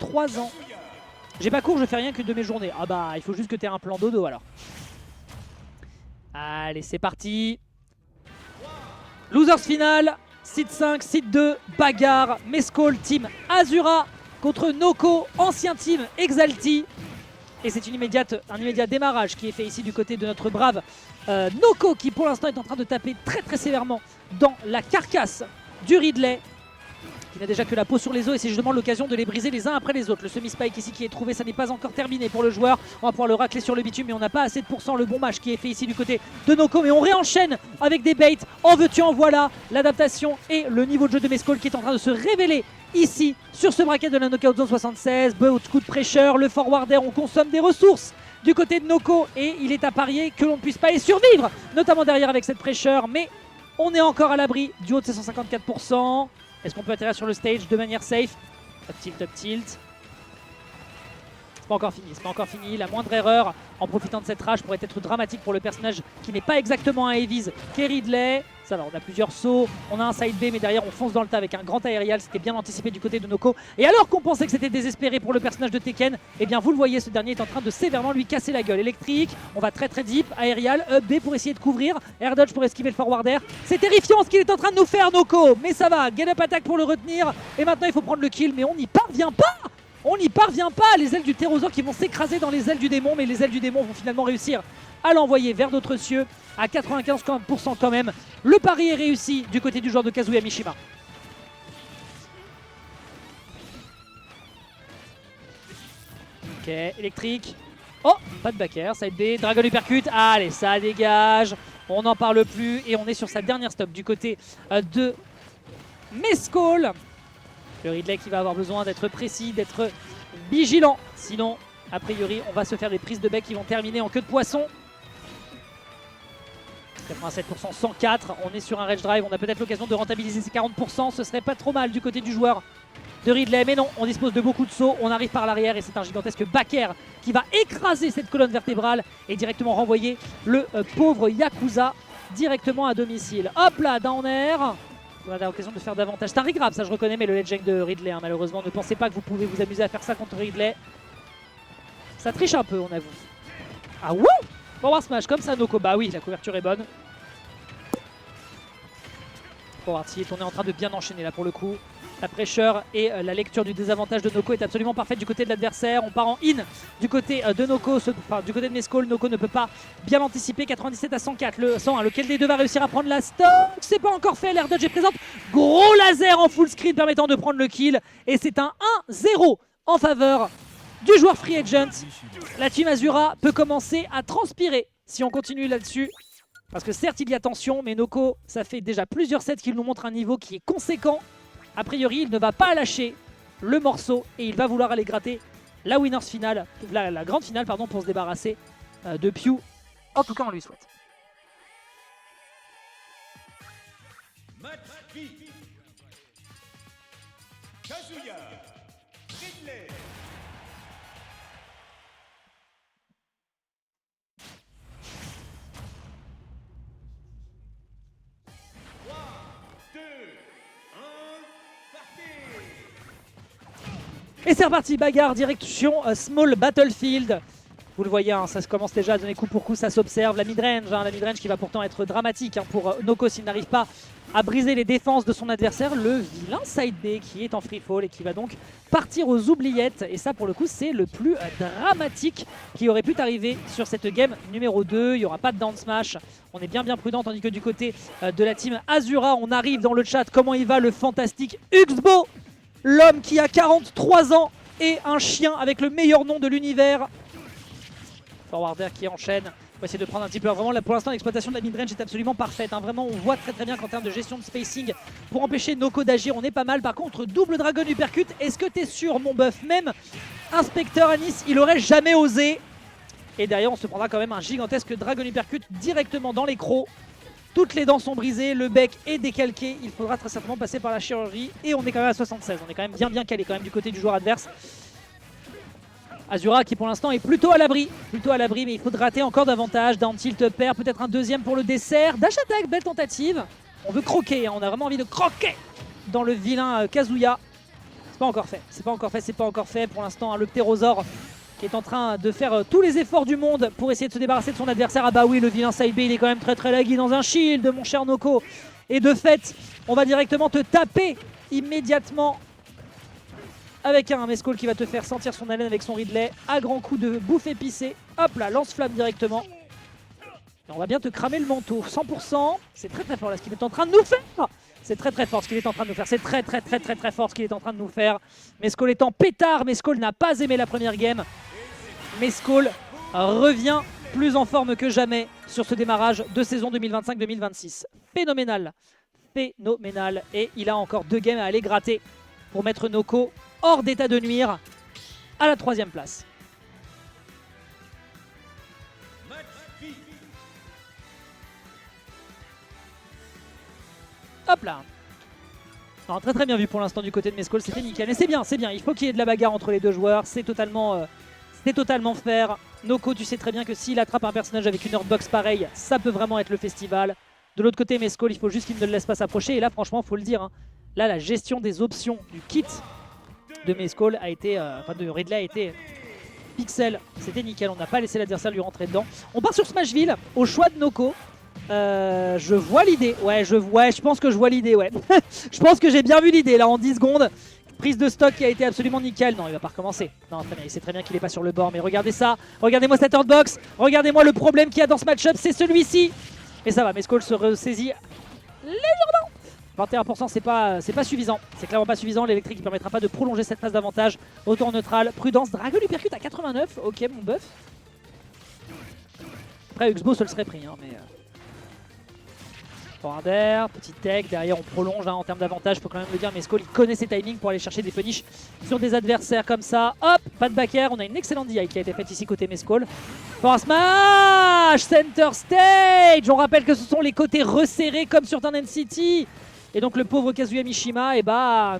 3 ans. J'ai pas cours, je fais rien qu'une de mes journées. Ah bah, il faut juste que tu aies un plan dodo alors. Allez, c'est parti. Losers final, Seed 5, Seed 2, bagarre, Mescall, team Azura contre Noko, ancien team Exalti. Et c'est un immédiat démarrage qui est fait ici du côté de notre brave Noko qui pour l'instant est en train de taper très très sévèrement dans la carcasse du Ridley. Qui n'a déjà que la peau sur les os et c'est justement l'occasion de les briser les uns après les autres. Le semi-spike ici qui est trouvé, ça n'est pas encore terminé pour le joueur. On va pouvoir le racler sur le bitume mais on n'a pas assez de pourcents. Le bon match qui est fait ici du côté de Noko. Mais on réenchaîne avec des baits. En veux-tu, en voilà. L'adaptation et le niveau de jeu de Mescall qui est en train de se révéler ici sur ce bracket de la Knockout Zone 76. Beaucoup de pressure, le forwarder, on consomme des ressources du côté de Noko et il est à parier que l'on ne puisse pas y survivre, notamment derrière avec cette pressure. Mais on est encore à l'abri du haut de ces 154%. Est-ce qu'on peut atterrir sur le stage de manière safe? Up tilt, up tilt. C'est pas encore fini, La moindre erreur en profitant de cette rage pourrait être dramatique pour le personnage qui n'est pas exactement un Heavies qu'est Ridley. Ça va, on a plusieurs sauts, on a un side B mais derrière on fonce dans le tas avec un grand aérial. C'était bien anticipé du côté de Noko. Et alors qu'on pensait que c'était désespéré pour le personnage de Tekken, eh bien vous le voyez, ce dernier est en train de sévèrement lui casser la gueule. Électrique, on va très deep, aérial, up B pour essayer de couvrir, air dodge pour esquiver le forwarder. C'est terrifiant ce qu'il est en train de nous faire Noko, mais ça va, get up attack pour le retenir. Et maintenant il faut prendre le kill mais on n'y parvient pas. On n'y parvient pas, les ailes du Pterosaure qui vont s'écraser dans les ailes du démon, mais les ailes du démon vont finalement réussir à l'envoyer vers d'autres cieux à 95% quand même. Le pari est réussi du côté du joueur de Kazuya Mishima. Ok, électrique. Oh, pas de back air, side B, Dragon Uppercut. Allez, ça dégage, on n'en parle plus et on est sur sa dernière stop du côté de Mescall. Le Ridley qui va avoir besoin d'être précis, d'être vigilant. Sinon, a priori, on va se faire des prises de bec qui vont terminer en queue de poisson. 87%, 104. On est sur un rage drive. On a peut-être l'occasion de rentabiliser ces 40%. Ce serait pas trop mal du côté du joueur de Ridley. Mais non, on dispose de beaucoup de sauts. On arrive par l'arrière et c'est un gigantesque back air qui va écraser cette colonne vertébrale et directement renvoyer le pauvre Yakuza directement à domicile. Hop là, down air. On a l'occasion de faire davantage. C'est un regrab, ça je reconnais, mais le ledge de Ridley, hein, malheureusement, ne pensez pas que vous pouvez vous amuser à faire ça contre Ridley. Ça triche un peu, on avoue. Ah wouh! Forward smash comme ça, Noko. Bah oui, la couverture est bonne. Forward tilt, on est en train de bien enchaîner là pour le coup. La pressure et la lecture du désavantage de Noko est absolument parfaite du côté de l'adversaire. On part en in du côté de Noko, du côté de Mescall. Noko ne peut pas bien l'anticiper. 97 à 104, le 101. Lequel des deux va réussir à prendre la stock? C'est pas encore fait. L'air dodge est présente. Gros laser en full screen permettant de prendre le kill. Et c'est un 1-0 en faveur du joueur free agent. La team Azura peut commencer à transpirer si on continue là-dessus. Parce que certes, il y a tension, mais Noko, ça fait déjà plusieurs sets qu'il nous montre un niveau qui est conséquent. A priori, il ne va pas lâcher le morceau et il va vouloir aller gratter la winners finale, la grande finale pardon, pour se débarrasser de Pew. En tout cas, on lui souhaite. Kazuya Ridley. Et c'est reparti, bagarre, direction Small Battlefield. Vous le voyez, hein, ça commence déjà à donner coup pour coup, ça s'observe. La midrange, la midrange qui va pourtant être dramatique pour Noko s'il n'arrive pas à briser les défenses de son adversaire. Le vilain side B qui est en free fall et qui va donc partir aux oubliettes. Et ça pour le coup c'est le plus dramatique qui aurait pu arriver sur cette game numéro 2. Il n'y aura pas de down smash. On est bien prudent tandis que du côté de la team Azura, on arrive dans le chat. Comment il va le fantastique Uxbo, l'homme qui a 43 ans et un chien avec le meilleur nom de l'univers. Forwarder qui enchaîne. On va essayer de prendre un petit peu. Vraiment, là, pour l'instant, l'exploitation de la midrange est absolument parfaite. Hein. Vraiment, on voit très bien qu'en termes de gestion de spacing, pour empêcher Noko d'agir, on est pas mal. Par contre, double Dragon Uppercut. Est-ce que t'es sûr, mon buff? Même Inspecteur Anis, il aurait jamais osé. Et derrière, on se prendra quand même un gigantesque Dragon Uppercut directement dans les crocs. Toutes les dents sont brisées, le bec est décalqué. Il faudra très certainement passer par la chirurgie. Et on est quand même à 76. On est quand même bien calé quand même du côté du joueur adverse. Azura qui pour l'instant est plutôt à l'abri, mais il faut gratter encore davantage. Down tilt pair, peut-être un deuxième pour le dessert. Dash attack, belle tentative. On veut croquer, hein, on a vraiment envie de croquer dans le vilain Kazuya. pas encore fait. C'est pas encore fait, c'est pas encore fait. Pour l'instant, hein, le Pterosaur qui est en train de faire tous les efforts du monde pour essayer de se débarrasser de son adversaire. Ah bah oui, le vilain side B, il est quand même très laggy dans un shield, mon cher Noko. Et de fait, on va directement te taper immédiatement avec un Mescall qui va te faire sentir son haleine avec son Ridley. À grands coups de bouffe épicée. Hop là, lance-flamme directement. Et on va bien te cramer le manteau. 100%. C'est très fort là ce qu'il est en train de nous faire. C'est très fort ce qu'il est en train de nous faire. C'est très fort ce qu'il est en train de nous faire. Mescall est en pétard. Mescall n'a pas aimé la première game. Mescall revient plus en forme que jamais sur ce démarrage de saison 2025-2026. Phénoménal. Phénoménal. Et il a encore 2 games à aller gratter pour mettre Noko hors d'état de nuire à la 3e place. Hop là. Alors, très bien vu pour l'instant du côté de Mescall, c'était nickel. Mais c'est bien, il faut qu'il y ait de la bagarre entre les deux joueurs, c'est totalement fair. Noko, tu sais très bien que s'il attrape un personnage avec une hurtbox pareille, ça peut vraiment être le festival. De l'autre côté, Mescall, il faut juste qu'il ne le laisse pas s'approcher. Et là, franchement, il faut le dire, hein, là, la gestion des options du kit de Mescall a été, de Ridley a été pixel. C'était nickel, on n'a pas laissé l'adversaire lui rentrer dedans. On part sur Smashville, au choix de Noko. Je vois l'idée, je pense que je vois l'idée, ouais. Je pense que j'ai bien vu l'idée là en 10 secondes. Prise de stock qui a été absolument nickel. Non, il va pas recommencer. Non, très bien, il sait très bien qu'il est pas sur le bord, mais regardez ça. Regardez-moi cette hurtbox. Regardez-moi le problème qu'il y a dans ce match-up, c'est celui-ci. Et ça va, Mescall se ressaisit légèrement. 21%, c'est pas suffisant. C'est clairement pas suffisant. L'électrique ne permettra pas de prolonger cette phase d'avantage. Autour neutral, prudence. Dragon lui percute à 89. Ok, mon buff. Après, Uxbo se le serait pris, hein, mais... Forwarder, petit tech, derrière on prolonge hein, en termes d'avantage, il faut quand même le dire, Mescall il connaît ses timings pour aller chercher des punishes sur des adversaires comme ça. Hop, pas de back air, on a une excellente DI qui a été faite ici côté Mescall. For smash, center stage, on rappelle que ce sont les côtés resserrés comme sur Turn City. Et donc le pauvre Kazuya Mishima, et bah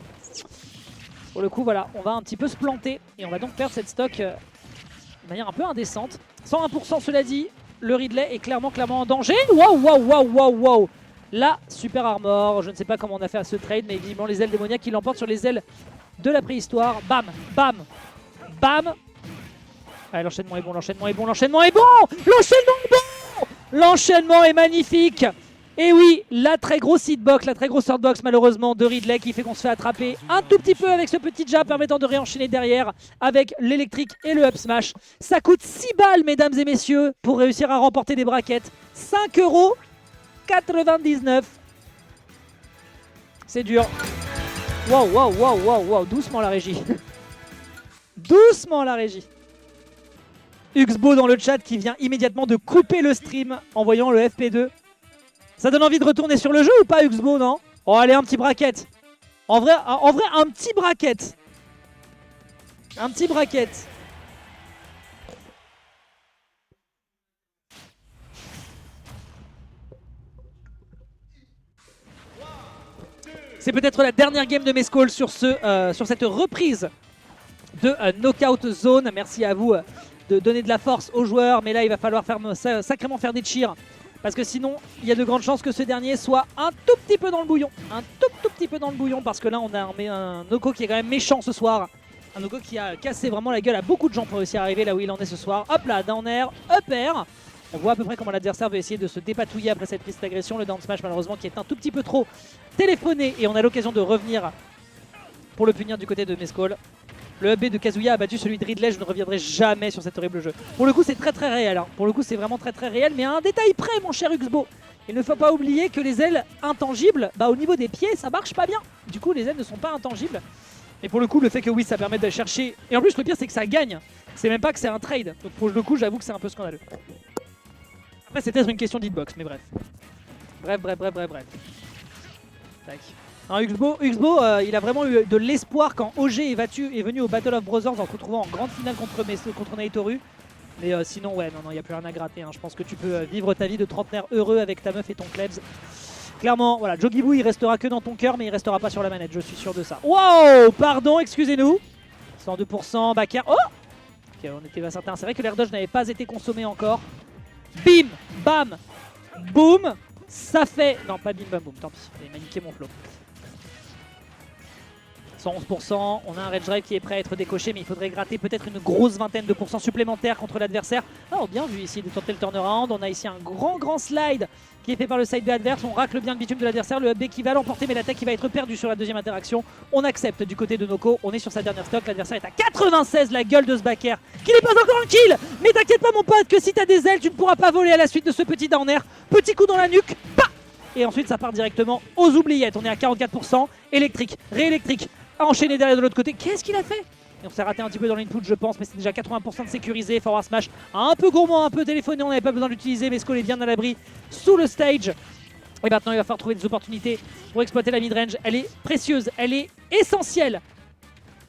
pour le coup voilà, on va un petit peu se planter et on va donc perdre cette stock de manière un peu indécente. 101% cela dit, le Ridley est clairement en danger. Waouh. La super armor, je ne sais pas comment on a fait à ce trade, mais évidemment les ailes démoniaques qui l'emportent sur les ailes de la préhistoire. Bam. Allez, l'enchaînement est bon. L'enchaînement est magnifique. Et oui, la très grosse hitbox, la très grosse hurtbox malheureusement de Ridley qui fait qu'on se fait attraper un tout petit peu avec ce petit jab permettant de réenchaîner derrière avec l'électrique et le up smash. Ça coûte 6 balles mesdames et messieurs pour réussir à remporter des braquettes. 5,99 €. C'est dur. Waouh. Doucement la régie. Doucement la régie. Uxbo dans le chat qui vient immédiatement de couper le stream en voyant le FP2. Ça donne envie de retourner sur le jeu ou pas Uxbo, non? Oh allez, un petit bracket. En vrai, un petit bracket. Un petit bracket. C'est peut-être la dernière game de Mescall sur cette reprise de Knockout Zone. Merci à vous de donner de la force aux joueurs. Mais là, il va falloir sacrément faire des cheers. Parce que sinon, il y a de grandes chances que ce dernier soit un tout petit peu dans le bouillon. Un tout petit peu dans le bouillon. Parce que là, on a un Noko qui est quand même méchant ce soir. Un Noko qui a cassé vraiment la gueule à beaucoup de gens pour réussir à arriver là où il en est ce soir. Hop là, down air, up air. On voit à peu près comment l'adversaire veut essayer de se dépatouiller après cette prise d'agression. Le down smash malheureusement qui est un tout petit peu trop téléphoné. Et on a l'occasion de revenir pour le punir du côté de Mescall. Le up B de Kazuya a battu celui de Ridley, je ne reviendrai jamais sur cet horrible jeu. Pour le coup c'est très réel, hein. Pour le coup c'est vraiment très réel, mais à un détail près mon cher Uxbo. Il ne faut pas oublier que les ailes intangibles, au niveau des pieds ça marche pas bien. Du coup les ailes ne sont pas intangibles. Et pour le coup le fait que oui ça permet d'aller chercher, et en plus le pire c'est que ça gagne. C'est même pas que c'est un trade, donc pour le coup j'avoue que c'est un peu scandaleux. Après c'est peut-être une question d'hitbox, mais bref. Bref. Tac. Uxbo, il a vraiment eu de l'espoir quand OG est venu au Battle of Brothers en se retrouvant en grande finale contre Naitoru. Mais sinon, ouais, non, il n'y a plus rien à gratter. Hein. Je pense que tu peux vivre ta vie de trentenaire heureux avec ta meuf et ton klebs. Clairement, voilà, Jogiboo, il restera que dans ton cœur, mais il restera pas sur la manette, je suis sûr de ça. Wow, pardon, excusez-nous. 102%, backer. Oh ok, on était pas certain. C'est vrai que l'air dodge n'avait pas été consommé encore. Bim, bam, boum. Ça fait... Non, pas bim, bam, boum, tant pis. J'ai maniqué mon flow. 111%, on a un Rage Drive qui est prêt à être décoché, mais il faudrait gratter peut-être une grosse vingtaine de pourcents supplémentaires contre l'adversaire. Ah, bien vu ici de tenter le turnaround, on a ici un grand slide qui est fait par le side B adverse, on racle bien le bitume de l'adversaire, le up B qui va l'emporter, mais l'attaque qui va être perdue sur la deuxième interaction. On accepte du côté de Noko, on est sur sa dernière stock, l'adversaire est à 96, la gueule de ce backer, qui n'est pas encore un kill. Mais t'inquiète pas mon pote, que si t'as des ailes, tu ne pourras pas voler à la suite de ce petit down air. Petit coup dans la nuque, bah, et ensuite ça part directement aux oubliettes, on est à 44%, électrique, réélectrique, à enchaîner derrière de l'autre côté. Qu'est-ce qu'il a fait? Et on s'est raté un petit peu dans l'input je pense, mais c'est déjà 80% de sécurisé. Forward Smash un peu gourmand, un peu téléphoné, on n'avait pas besoin d'utiliser, mais Skull est bien à l'abri sous le stage. Et maintenant il va falloir trouver des opportunités pour exploiter la midrange. Elle est précieuse, elle est essentielle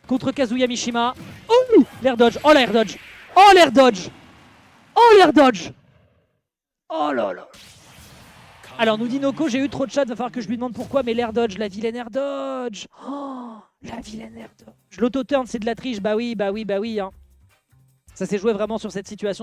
contre Kazuya Mishima. Oh, l'air dodge, oh l'air dodge, oh l'air dodge, oh l'air dodge, oh là là. Alors nous dit Noko, j'ai eu trop de chat, va falloir que je lui demande pourquoi, mais l'air dodge, la vilaine air dodge. Oh, la vilaine air dodge. L'auto-turn c'est de la triche, bah oui, hein. Ça s'est joué vraiment sur cette situation.